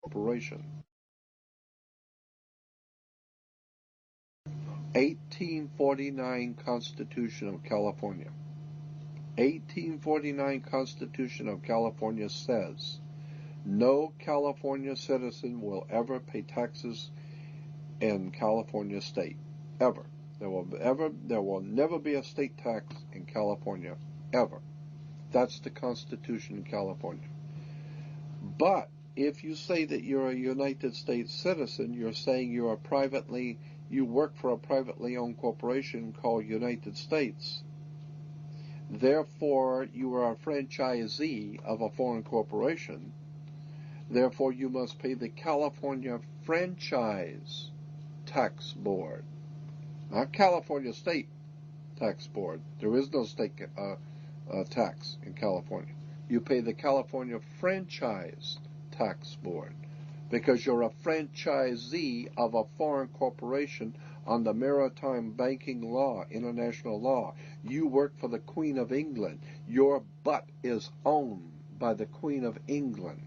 Corporation. 1849 Constitution of California. 1849 Constitution of California says, no California citizen will ever pay taxes in California state. Ever. There will never be a state tax in California. Ever. That's the Constitution in California. But if you say that you're a United States citizen, you're saying you work for a privately owned corporation called United States. Therefore, you are a franchisee of a foreign corporation. Therefore, you must pay the California Franchise Tax Board, not California State Tax Board. There is no state tax in California. You pay the California Franchise Tax Board because you're a franchisee of a foreign corporation on the maritime banking law, international law. You work for the Queen of England. Your butt is owned by the Queen of England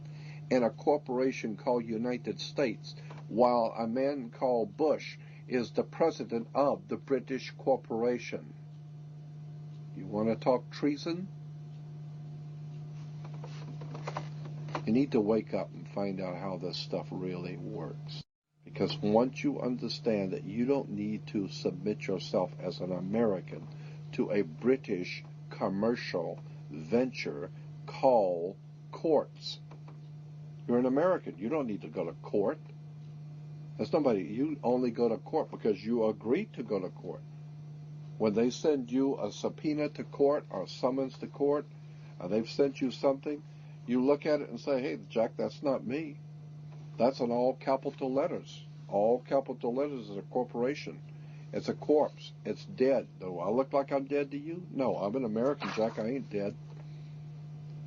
and a corporation called United States, while a man called Bush is the president of the British corporation. You want to talk treason? You need to wake up and find out how this stuff really works. Because once you understand that you don't need to submit yourself as an American to a British commercial venture called courts. You're an American. You don't need to go to court. You only go to court because you agreed to go to court. When they send you a subpoena to court or a summons to court, they've sent you something, you look at it and say, hey, Jack, that's not me. That's in all capital letters. All capital letters is a corporation. It's a corpse. It's dead. Do I look like I'm dead to you? No, I'm an American, Jack. I ain't dead.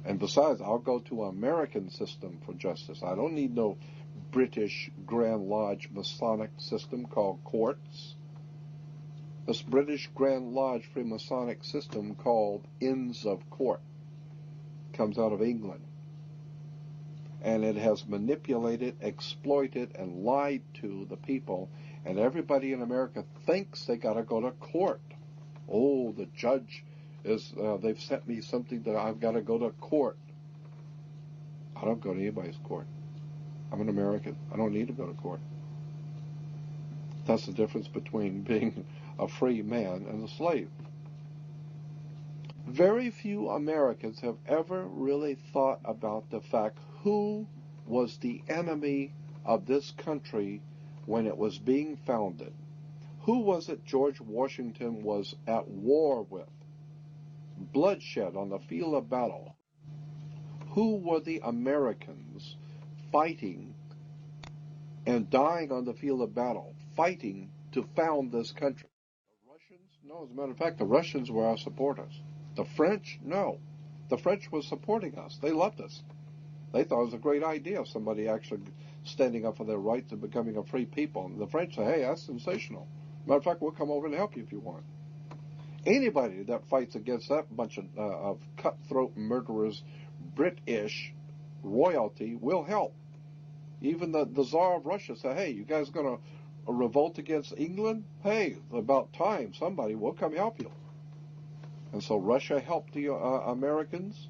And besides, I'll go to an American system for justice. I don't need no British Grand Lodge Masonic system called courts. This British Grand Lodge Freemasonic system called Inns of Court comes out of England. And it has manipulated, exploited, and lied to the people. And everybody in America thinks they got to go to court. Oh, the judge they've sent me something that I've got to go to court. I don't go to anybody's court. I'm an American. I don't need to go to court. That's the difference between being a free man and a slave. Very few Americans have ever really thought about the fact who was the enemy of this country when it was being founded. Who was it George Washington was at war with? Bloodshed on the field of battle. Who were the Americans fighting and dying on the field of battle, fighting to found this country? The Russians? No, as a matter of fact, the Russians were our supporters. The French? No. The French was supporting us. They loved us. They thought it was a great idea of somebody actually standing up for their rights and becoming a free people. And the French say, hey, that's sensational. Matter of fact, we'll come over and help you if you want. Anybody that fights against that bunch of cutthroat murderers, British royalty, will help. Even the Tsar of Russia said, hey, you guys going to revolt against England? Hey, about time. Somebody will come help you. And so Russia helped the Americans.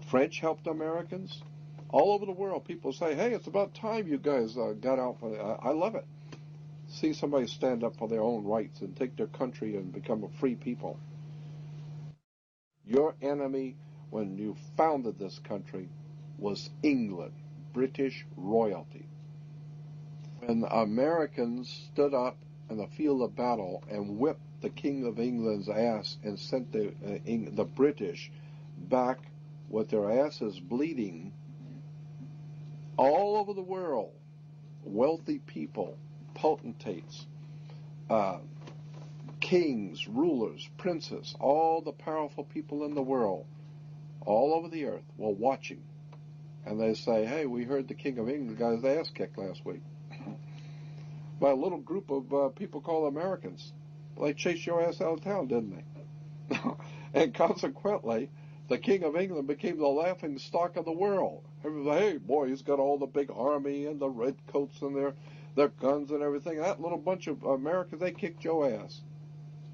French helped the Americans. All over the world, people say, hey, it's about time you guys got out for it. I love it. See somebody stand up for their own rights and take their country and become a free people. Your enemy when you founded this country was England, British royalty. When Americans stood up in the field of battle and whipped the King of England's ass and sent the British back with their asses bleeding, all over the world, wealthy people, potentates, kings, rulers, princes, all the powerful people in the world, all over the earth, were watching. And they say, hey, we heard the King of England got his ass kicked last week by a little group of people called Americans. Well, they chased your ass out of town, didn't they? And consequently, the King of England became the laughing stock of the world. Everybody, hey, boy, he's got all the big army and the redcoats and their guns and everything. That little bunch of Americans, they kicked your ass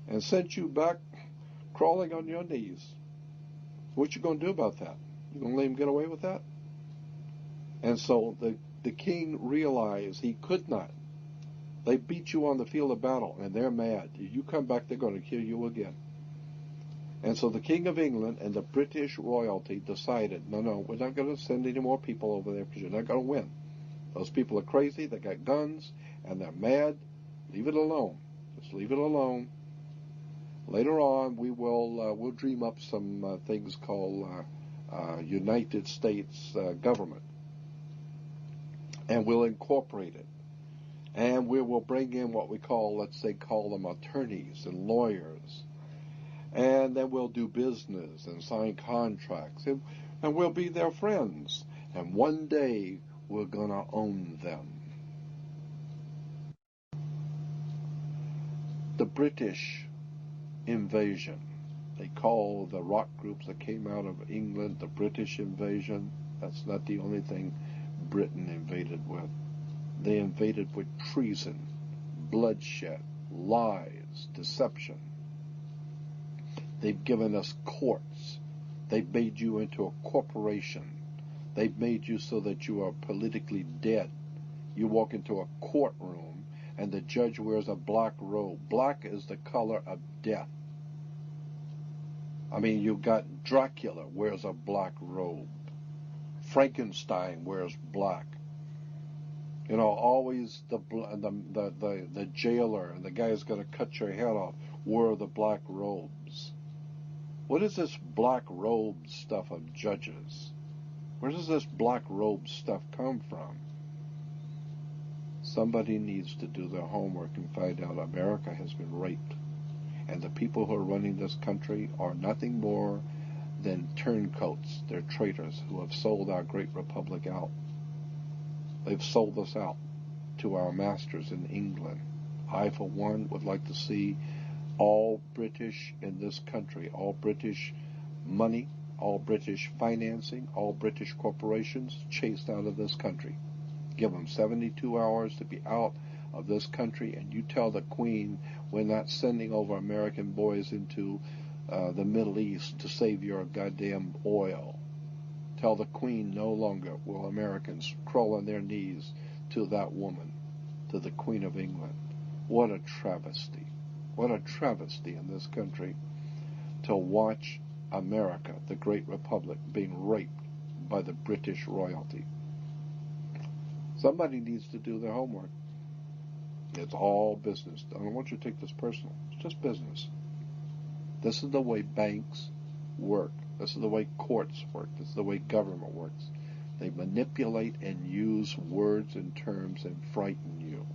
and sent you back crawling on your knees. What you going to do about that? You going to let him get away with that? And so the king realized he could not. They beat you on the field of battle, and they're mad. If you come back, they're going to kill you again. And so the King of England and the British royalty decided, no, we're not going to send any more people over there because you're not going to win. Those people are crazy. They got guns, and they're mad. Leave it alone. Just leave it alone. Later on, we'll dream up some things called United States government, and we'll incorporate it. And we will bring in what we call them attorneys and lawyers. And then we'll do business and sign contracts. And we'll be their friends. And one day, we're going to own them. The British invasion. They call the rock groups that came out of England the British invasion. That's not the only thing Britain invaded with. They invaded with treason, bloodshed, lies, deception. They've given us courts. They've made you into a corporation. They've made you so that you are politically dead. You walk into a courtroom and the judge wears a black robe. Black is the color of death. I mean, you've got Dracula wears a black robe. Frankenstein wears black. You know, always the jailer and the guy who's going to cut your head off wore the black robes. What is this black robe stuff of judges? Where does this black robe stuff come from? Somebody needs to do their homework and find out America has been raped. And the people who are running this country are nothing more than turncoats. They're traitors who have sold our great republic out. They've sold us out to our masters in England. I, for one, would like to see all British in this country, all British money, all British financing, all British corporations chased out of this country. Give them 72 hours to be out of this country, and you tell the Queen we're not sending over American boys into the Middle East to save your goddamn oil. Tell the Queen no longer will Americans crawl on their knees to that woman, to the Queen of England. What a travesty. What a travesty in this country to watch America, the great republic, being raped by the British royalty. Somebody needs to do their homework. It's all business. I don't want you to take this personal. It's just business. This is the way banks work. This is the way courts work. This is the way government works. They manipulate and use words and terms and frighten you.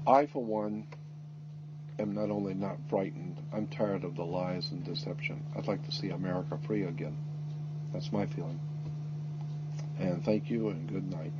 I, for one, am not only not frightened, I'm tired of the lies and deception. I'd like to see America free again. That's my feeling. And thank you and good night.